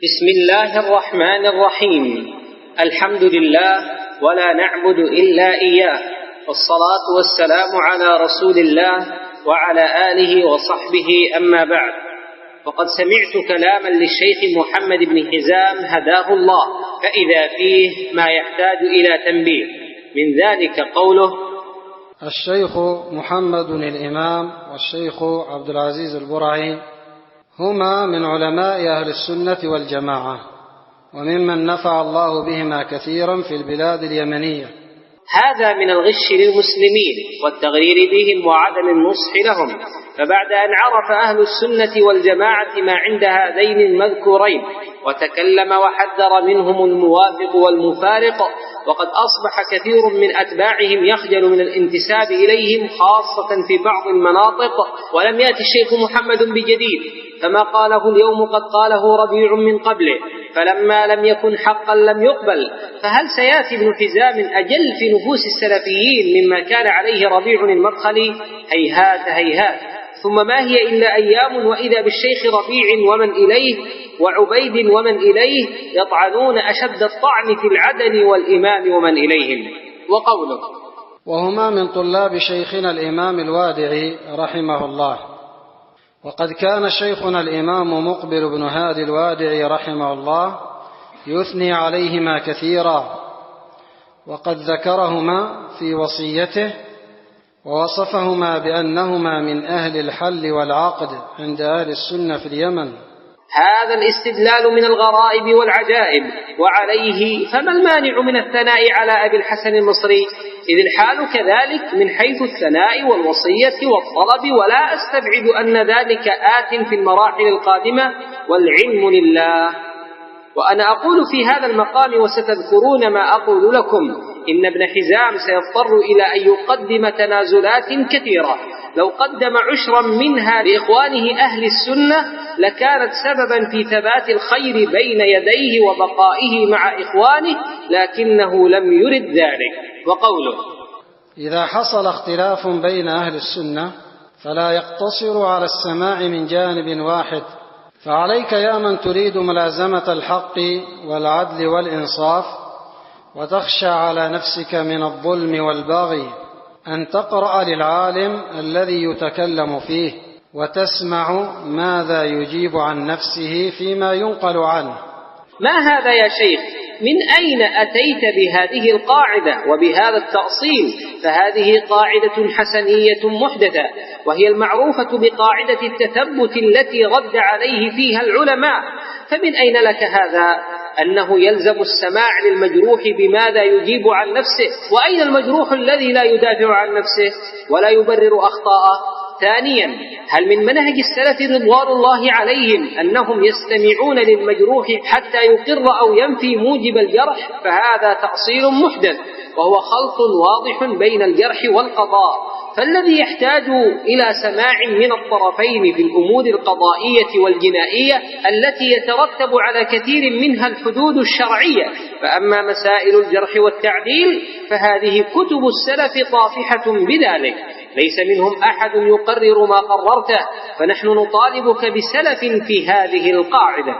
بسم الله الرحمن الرحيم. الحمد لله ولا نعبد إلا إياه، والصلاة والسلام على رسول الله وعلى آله وصحبه، أما بعد. وقد سمعت كلاما للشيخ محمد بن حزام هداه الله، فإذا فيه ما يحتاج إلى تنبيه. من ذلك قوله: الشيخ محمد الإمام والشيخ عبد العزيز البرعي هما من علماء أهل السنة والجماعة، وممن نفع الله بهما كثيرا في البلاد اليمنية. هذا من الغش للمسلمين والتغرير بهم وعدم النصح لهم. فبعد أن عرف أهل السنة والجماعة ما عند هذين المذكورين وتكلم وحذر منهم الموافق والمفارق، وقد أصبح كثير من أتباعهم يخجل من الانتساب إليهم، خاصة في بعض المناطق. ولم يأتي الشيخ محمد بجديد، فما قاله اليوم قد قاله ربيع من قبله، فلما لم يكن حقا لم يقبل. فهل سيأتي ابن حزام أجل في نفوس السلفيين مما كان عليه ربيع المدخلي؟ هيهات هيهات. ثم ما هي إلا أيام وإذا بالشيخ ربيع ومن إليه وعبيد ومن إليه يطعنون أشد الطعن في العدن والإمام ومن إليهم. وقوله: وهما من طلاب شيخنا الإمام الوادعي رحمه الله. وقد كان شيخنا الإمام مقبل بن هادي الوادعي رحمه الله يثني عليهما كثيرا، وقد ذكرهما في وصيته ووصفهما بأنهما من أهل الحل والعقد عند أهل السنة في اليمن. هذا الاستدلال من الغرائب والعجائب، وعليه فما المانع من الثناء على أبي الحسن المصري، إذ الحال كذلك من حيث الثناء والوصية والطلب، ولا أستبعد أن ذلك آت في المراحل القادمة، والعلم لله. وأنا أقول في هذا المقام وستذكرون ما أقول لكم: إن ابن حزام سيضطر إلى أن يقدم تنازلات كثيرة، لو قدم عشرا منها لإخوانه أهل السنة لكانت سببا في ثبات الخير بين يديه وبقائه مع إخوانه، لكنه لم يرد ذلك. وقوله: إذا حصل اختلاف بين أهل السنة فلا يقتصر على السماع من جانب واحد، فعليك يا من تريد ملازمة الحق والعدل والإنصاف وتخشى على نفسك من الظلم والبغي أن تقرأ للعالم الذي يتكلم فيه وتسمع ماذا يجيب عن نفسه فيما ينقل عنه. ما هذا يا شيخ؟ من أين أتيت بهذه القاعدة وبهذا التأصيل؟ فهذه قاعدة حسنية محدثة، وهي المعروفة بقاعدة التثبت التي رد عليه فيها العلماء. فمن أين لك هذا أنه يلزم السماع للمجروح بماذا يجيب عن نفسه؟ وأين المجروح الذي لا يدافع عن نفسه ولا يبرر أخطاءه؟ ثانيا، هل من منهج السلف رضوان الله عليهم أنهم يستمعون للمجروح حتى يقر أو ينفي موجب الجرح؟ فهذا تأصيل محدث، وهو خلط واضح بين الجرح والقضاء. فالذي يحتاج إلى سماع من الطرفين في الأمور القضائية والجنائية التي يترتب على كثير منها الحدود الشرعية. فأما مسائل الجرح والتعديل فهذه كتب السلف طافحة بذلك، ليس منهم أحد يقرر ما قررته، فنحن نطالبك بسلف في هذه القاعدة.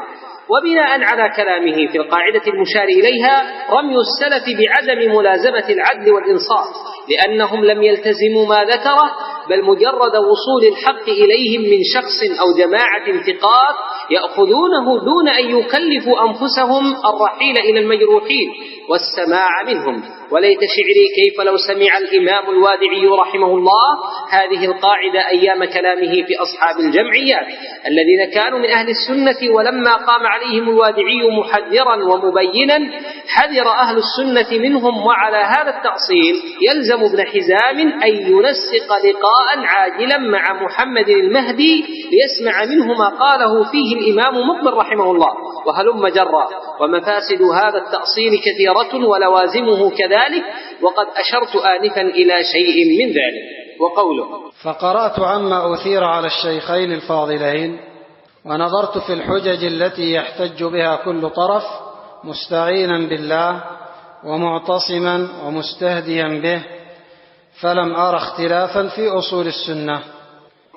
وبناء على كلامه في القاعدة المشار إليها رمي السلف بعدم ملازمة العدل والإنصاف، لأنهم لم يلتزموا ما ذكره، بل مجرد وصول الحق إليهم من شخص أو جماعة ثقات يأخذونه دون أن يكلفوا أنفسهم الرحيل إلى المجروحين والسماع منهم. وليت شعري كيف لو سمع الإمام الوادعي رحمه الله هذه القاعدة أيام كلامه في أصحاب الجمعيات الذين كانوا من أهل السنة، ولما قام عليهم الوادعي محذرا ومبينا حذر أهل السنة منهم. وعلى هذا التأصيل يلزم ابن حزام أن ينسق لقاء عاجلا مع محمد المهدي ليسمع منه ما قاله فيه الإمام مقبل رحمه الله، وهلم جرا. ومفاسد هذا التأصيل كثيرة ولوازمه كذلك، وقد أشرت آنفا إلى شيء من ذلك. وقوله: فقرأت عما أثير على الشيخين الفاضلين ونظرت في الحجج التي يحتج بها كل طرف مستعينا بالله ومعتصما ومستهديا به، فلم أر اختلافا في أصول السنة،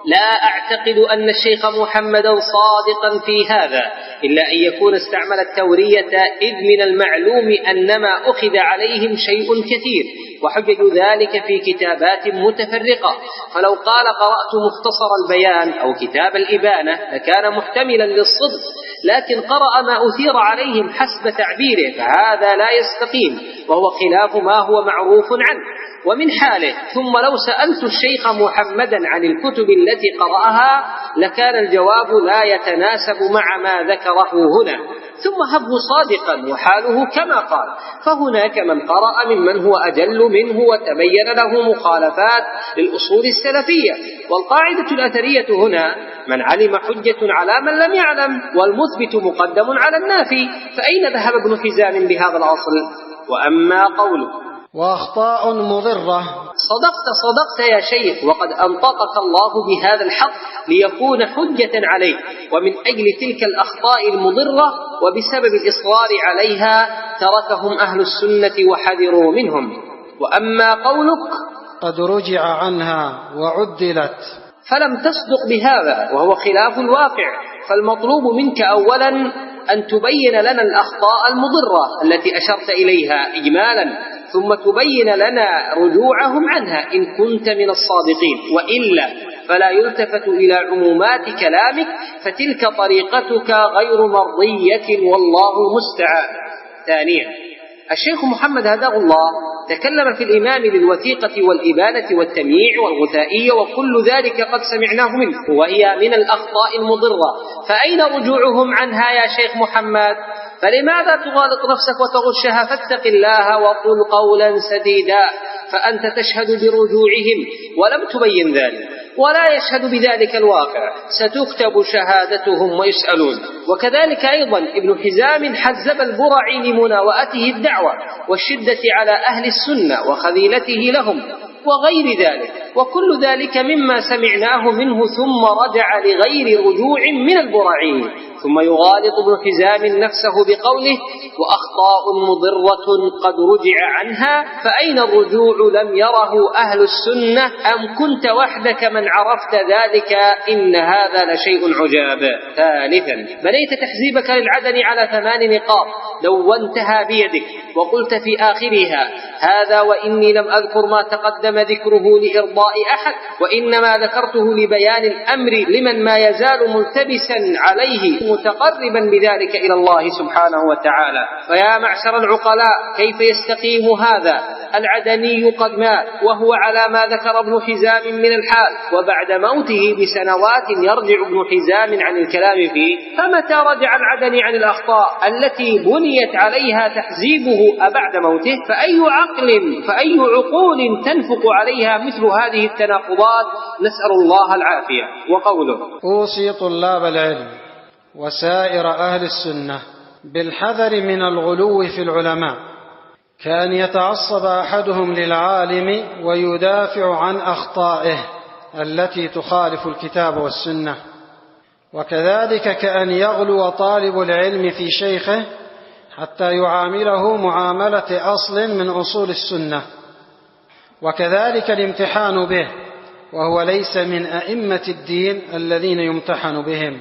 لا أعتقد أن الشيخ محمدا صادقا في هذا، إلا أن يكون استعمل التورية، إذ من المعلوم أن ما أخذ عليهم شيء كثير، وحجج ذلك في كتابات متفرقة. فلو قال قرأت مختصر البيان أو كتاب الإبانة لكان محتملا للصدق، لكن قرأ ما أثير عليهم حسب تعبيره، فهذا لا يستقيم، وهو خلاف ما هو معروف عنه ومن حاله. ثم لو سألت الشيخ محمدا عن الكتب التي قرأها لكان الجواب لا يتناسب مع ما ذكره هنا. ثم هبه صادقا وحاله كما قال، فهناك من قرأ ممن هو أجل منه وتبين له مخالفات للأصول السلفية. والقاعدة الأثرية هنا: من علم حجة على من لم يعلم، والمثبت مقدم على النافي. فأين ذهب ابن حزام بهذا الأصل؟ وأما قوله وأخطاء مضرة، صدقت يا شيخ، وقد أنطقك الله بهذا الحق ليكون حجة عليك، ومن أجل تلك الأخطاء المضرة وبسبب الإصرار عليها تركهم أهل السنة وحذروا منهم. وأما قولك قد رجع عنها وعدلت، فلم تصدق بهذا، وهو خلاف الواقع. فالمطلوب منك أولا أن تبين لنا الأخطاء المضرة التي أشرت إليها إجمالا، ثم تبين لنا رجوعهم عنها إن كنت من الصادقين، وإلا فلا يلتفت إلى عمومات كلامك، فتلك طريقتك غير مرضية والله المستعان. ثانيا، الشيخ محمد هداه الله تكلم في الإمام للوثيقة والإبانة والتمييع والغثائية، وكل ذلك قد سمعناه منه، وهي من الأخطاء المضرة، فأين رجوعهم عنها يا شيخ محمد؟ فلماذا تغالط نفسك وتغشها؟ فاتق الله وقل قولا سديدا، فأنت تشهد برجوعهم ولم تبين ذلك، ولا يشهد بذلك الواقع، ستكتب شهادتهم ويسألون. وكذلك أيضا ابن حزام حزب البرع لمناوئته الدعوة والشدة على أهل السنة وخذيلته لهم وغير ذلك، وكل ذلك مما سمعناه منه، ثم رجع لغير رجوع من البرعين. ثم يغالط ابن حزام نفسه بقوله وأخطاء مضرة قد رجع عنها، فأين الرجوع لم يره أهل السنة أم كنت وحدك من عرفت ذلك؟ إن هذا لشيء عجاب. ثالثا، بنيت تحزيبك للعدن على 8 نقاط دونتها بيدك، وقلت في آخرها هذا وإني لم أذكر ما تقدم ذكره لإرضاء أحد، وإنما ذكرته لبيان الأمر لمن ما يزال ملتبسا عليه متقربا بذلك إلى الله سبحانه وتعالى. فيا معشر العقلاء، كيف يستقيم هذا؟ العدني قد مات وهو على ما ذكر ابن حزام من الحال، وبعد موته بسنوات يرجع ابن حزام عن الكلام فيه، فمتى رجع العدني عن الأخطاء التي بنيت عليها تحزيبه أبعد موته؟ فأي عقول تنفق عليها مثل هذه التناقضات؟ نسأل الله العافية. وقوله أوصي طلاب العلم وسائر أهل السنة بالحذر من الغلو في العلماء، كأن يتعصب أحدهم للعالم ويدافع عن أخطائه التي تخالف الكتاب والسنة، وكذلك كأن يغلو طالب العلم في شيخه حتى يعامله معاملة أصل من أصول السنة، وكذلك الامتحان به، وهو ليس من أئمة الدين الذين يمتحن بهم.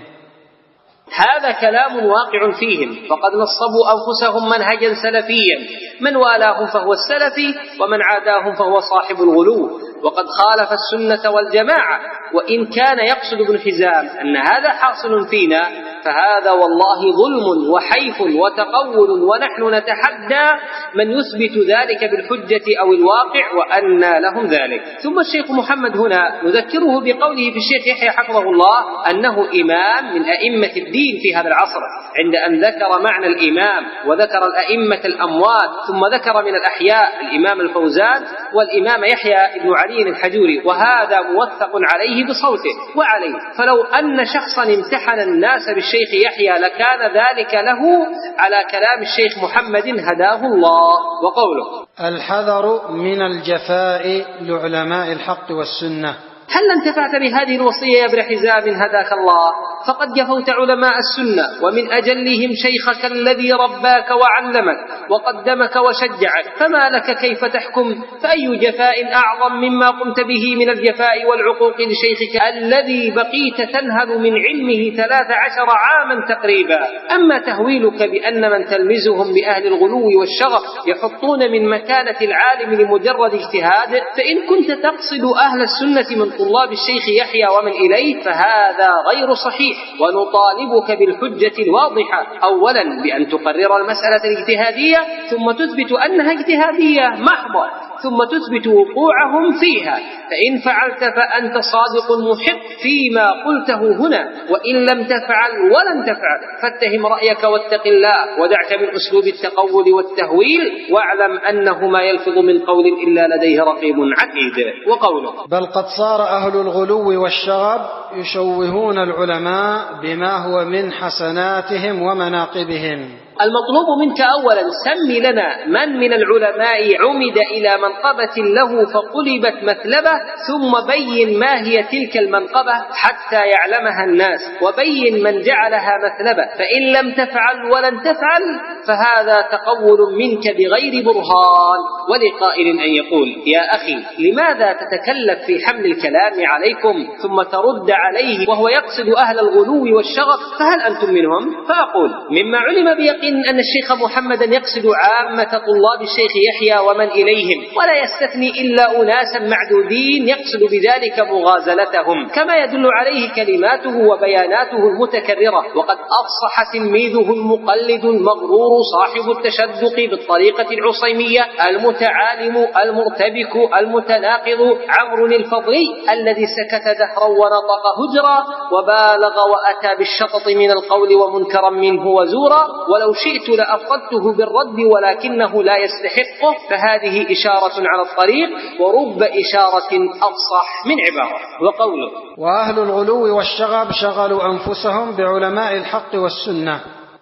هذا كلام واقع فيهم، فقد نصبوا أنفسهم منهجا سلفيا، من والاهم فهو السلفي، ومن عاداهم فهو صاحب الغلو، وقد خالف السنة والجماعة. وإن كان يقصد ابن حزام أن هذا حاصل فينا، فهذا والله ظلم وحيف وتقول، ونحن نتحدى من يثبت ذلك بالحجة أو الواقع، وأنى لهم ذلك. ثم الشيخ محمد هنا نذكره بقوله في الشيخ يحيى حفظه الله أنه إمام من أئمة الدين في هذا العصر، عند أن ذكر معنى الإمام وذكر الأئمة الأموات، ثم ذكر من الأحياء الإمام الفوزان والإمام يحيى بن علي الحجوري، وهذا موثق عليه بصوته وعليه. فلو أن شخصا امتحن الناس بالشيخ يحيى لكان ذلك له على كلام الشيخ محمد هداه الله. وقوله الحذر من الجفاء لعلماء الحق والسنة. هل انتفعت بهذه الوصية يا ابن حزام هداك الله؟ فقد جفوت علماء السنة، ومن أجلهم شيخك الذي رباك وعلمك، وقدمك وشجعك، فما لك كيف تحكم؟ فأي جفاء أعظم مما قمت به من الجفاء والعقوق لشيخك الذي بقيت تنهل من علمه 13 عاما تقريبا. أما تهويلك بأن من تلمزهم بأهل الغلو والشغف يحطون من مكانة العالم لمجرد اجتهاد، فإن كنت تقصد أهل السنة من طلاب الشيخ يحيى ومن إليه فهذا غير صحيح، ونطالبك بالحجة الواضحة، أولا بأن تقرر المسألة الاجتهادية ثم تثبت أنها اجتهادية محضة، ثم تثبت وقوعهم فيها، فإن فعلت فأنت صادق محق فيما قلته هنا، وإن لم تفعل ولن تفعل فاتهم رأيك واتق الله، ودعك من أسلوب التقول والتهويل، واعلم أنه ما يلفظ من قول إلا لديه رقيب عتيد. وقوله: بل قد صار أهل الغلو والشغب يشوهون العلماء بما هو من حسناتهم ومناقبهم. المطلوب منك أولا سم لنا من العلماء عمد إلى منقبة له فقلبت مثلبة، ثم بين ما هي تلك المنقبة حتى يعلمها الناس، وبين من جعلها مثلبة، فإن لم تفعل ولن تفعل فهذا تقول منك بغير برهان. ولقائل أن يقول: يا أخي لماذا تتكلف في حمل الكلام عليكم ثم ترد عليه وهو يقصد أهل الغلو والشغف، فهل أنتم منهم؟ فأقول: مما علم بيقين أن الشيخ محمدا يقصد عامة طلاب الشيخ يحيى ومن إليهم، ولا يستثني إلا أناسا معدودين يقصد بذلك مغازلتهم، كما يدل عليه كلماته وبياناته المتكررة. وقد أفصح تلميذه المقلد المغرور صاحب التشدق بالطريقة العصيمية المتعالم المرتبك المتناقض عمرو الفضلي الذي سكت دهرا ونطق هجرا وبالغ وأتى بالشطط من القول ومنكرا منه وزورا، ولو شئت لأفضته بالرد ولكنه لا يستحقه، فهذه إشارة على الطريق ورب إشارة أفصح من عبارة. وقوله: وأهل الغلو والشغب شغلوا أنفسهم بعلماء الحق والسنة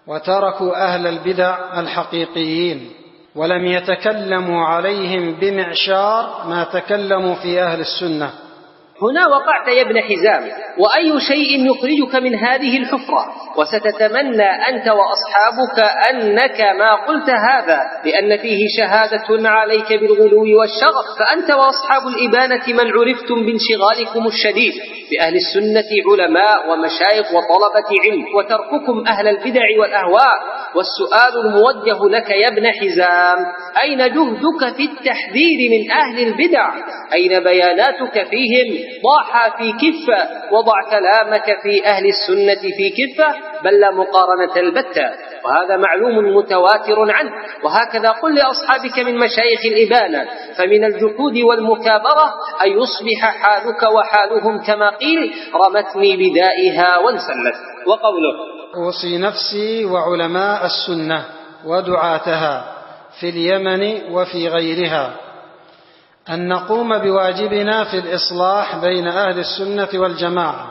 وتركوا أهل البدع الحقيقيين، ولم يتكلموا عليهم بمعشار ما تكلموا في أهل السنة. هنا وقعت يا ابن حزام، وأي شيء يخرجك من هذه الحفرة؟ وستتمنى أنت وأصحابك أنك ما قلت هذا، لأن فيه شهادة عليك بالغلو والشغف، فأنت وأصحاب الإبانة من عرفتم بانشغالكم الشديد بأهل السنة علماء ومشايخ وطلبة علم، وترككم أهل البدع والأهواء. والسؤال الموجه لك يا ابن حزام: أين جهدك في التحذير من أهل البدع؟ أين بياناتك فيهم؟ ضعها في كفة، وضع كلامك في أهل السنة في كفة، بل لا مقارنة البتة، وهذا معلوم متواتر عنه. وهكذا قل لأصحابك من مشايخ الإبانة، فمن الجحود والمكابرة أن يصبح حالك وحالهم كما قيل: رمتني بدائها وانسلت. وقوله: أوصي نفسي وعلماء السنة ودعاتها في اليمن وفي غيرها أن نقوم بواجبنا في الإصلاح بين أهل السنة والجماعة.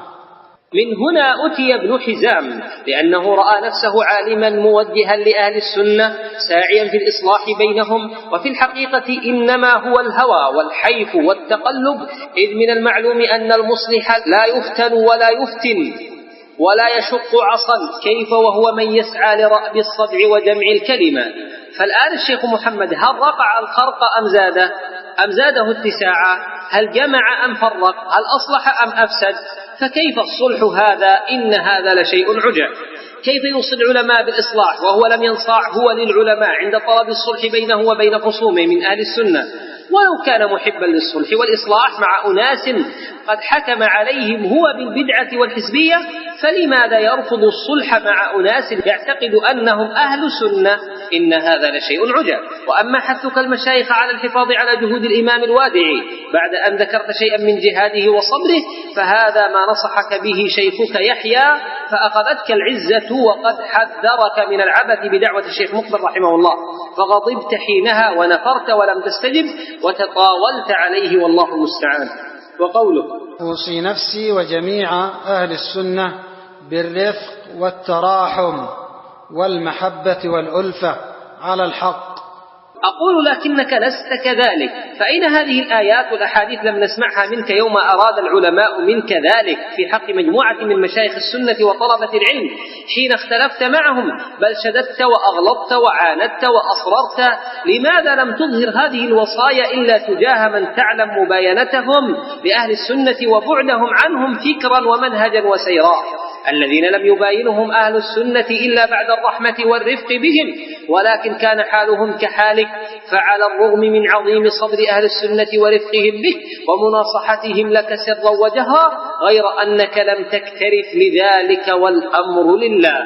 من هنا أتي ابن حزام، لأنه رأى نفسه عالما موجها لأهل السنة ساعيا في الإصلاح بينهم، وفي الحقيقة إنما هو الهوى والحيف والتقلب، إذ من المعلوم أن المصلح لا يفتن ولا يفتن ولا يشق عصا، كيف وهو من يسعى لرأب الصدع وجمع الكلمة. فالآن الشيخ محمد هل رقع الخرق أم زاده اتساعا؟ هل جمع أم فرق؟ هل أصلح أم أفسد؟ فكيف الصلح هذا؟ إن هذا لشيء عجب. كيف يوصي العلماء بالإصلاح وهو لم ينصاع هو للعلماء عند طلب الصلح بينه وبين خصومه من أهل السنة، ولو كان محبا للصلح والإصلاح مع أناس قد حكم عليهم هو بالبدعة والحزبية؟ فلماذا يرفض الصلح مع أناس يعتقد أنهم أهل سنة؟ إن هذا لشيء عجب. وأما حثك المشايخ على الحفاظ على جهود الإمام الوادعي بعد أن ذكرت شيئا من جهاده وصبره، فهذا ما نصحك به شيخك يحيى، فأخذتك العزة وقد حذرك من العبث بدعوة الشيخ مقبل رحمه الله، فغضبت حينها ونفرت ولم تستجب وتطاولت عليه، والله المستعان. وقوله: أوصي نفسي وجميع أهل السنة بالرفق والتراحم والمحبة والألفة على الحق. أقول لكنك لست كذلك، فأين هذه الآيات والأحاديث لم نسمعها منك يوم أراد العلماء منك ذلك في حق مجموعة من مشايخ السنة وطلبة العلم حين اختلفت معهم، بل شددت وأغلظت وعاندت وأصررت؟ لماذا لم تظهر هذه الوصايا إلا تجاه من تعلم مباينتهم لأهل السنة وبعدهم عنهم فكرا ومنهجا وسيرا؟ الذين لم يباينهم أهل السنة إلا بعد الرحمة والرفق بهم، ولكن كان حالهم كحالك، فعلى الرغم من عظيم صبر أهل السنة ورفقهم به ومناصحتهم لك سرا وجهرا، غير أنك لم تكترث لذلك والأمر لله.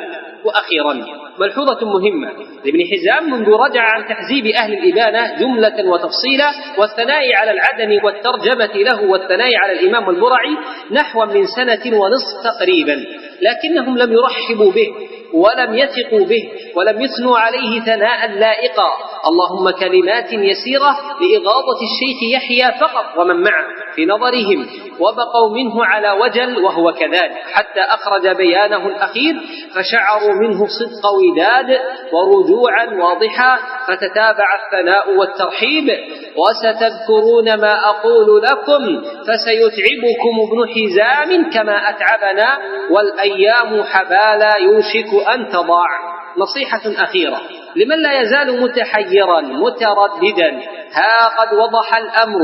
وأخيرا ملحوظة مهمة لابن حزام منذ رجع عن تحزيب أهل الإبانة جملة وتفصيلا والثناء على العدن والترجمة له والثناء على الإمام البرعي نحو من سنة ونصف تقريبا، لكنهم لم يرحبوا به ولم يثقوا به ولم يثنوا عليه ثناء لائقا، اللهم كلمات يسيرة لإغاظة الشيخ يحيى فقط ومن معه في نظرهم، وبقوا منه على وجل وهو كذلك، حتى أخرج بيانه الأخير فشعروا منه صدق وداد ورجوعا واضحا، فتتابع الثناء والترحيب. وستذكرون ما أقول لكم فسيتعبكم ابن حزام كما أتعبنا، والأيام حبالا يوشك أن تضاع. نصيحة أخيرة لمن لا يزال متحيرا مترددا: ها قد وضح الأمر،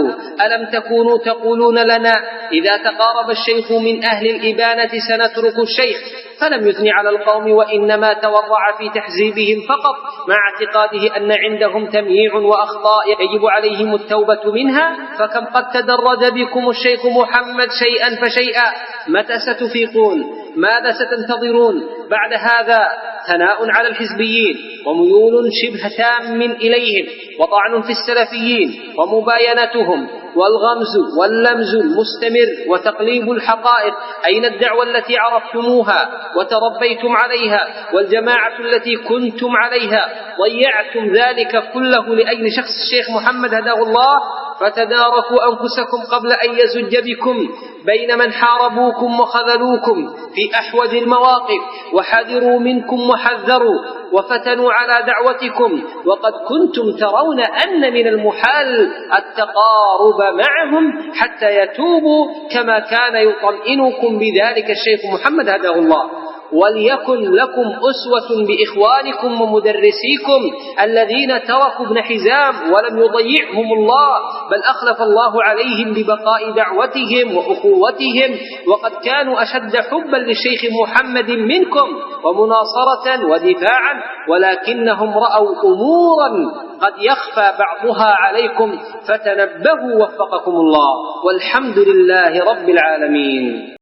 ألم تكونوا تقولون لنا إذا تقارب الشيخ من أهل الإبانة سنترك الشيخ؟ فلم يثني على القوم وإنما تورع في تحزيبهم فقط، مع اعتقاده أن عندهم تمييع وأخطاء يجب عليهم التوبة منها. فكم قد تدرج بكم الشيخ محمد شيئا فشيئا، متى ستفيقون؟ ماذا ستنتظرون بعد هذا؟ ثناء على الحزبيين وميول شبه تام إليهم وطعن في السلفيين ومباينتهم والغمز واللمز المستمر وتقليب الحقائق. أين الدعوة التي عرفتموها وتربيتم عليها والجماعة التي كنتم عليها؟ ضيعتم ذلك كله لأجل شخص الشيخ محمد هداه الله، فتداركوا أنفسكم قبل أن يزج بكم بين من حاربوكم وخذلوكم في أحوج المواقف، وحذروا منكم وحذروا وفتنوا على دعوتكم، وقد كنتم ترون أن من المحال التقارب معهم حتى يتوبوا، كما كان يطمئنكم بذلك الشيخ محمد هداه الله. وليكن لكم أسوة بإخوانكم ومدرسيكم الذين تركوا ابن حزام ولم يضيعهم الله، بل أخلف الله عليهم ببقاء دعوتهم وأخوتهم، وقد كانوا أشد حبا للشيخ محمد منكم ومناصرة ودفاعا، ولكنهم رأوا أمورا قد يخفى بعضها عليكم، فتنبهوا وفقكم الله، والحمد لله رب العالمين.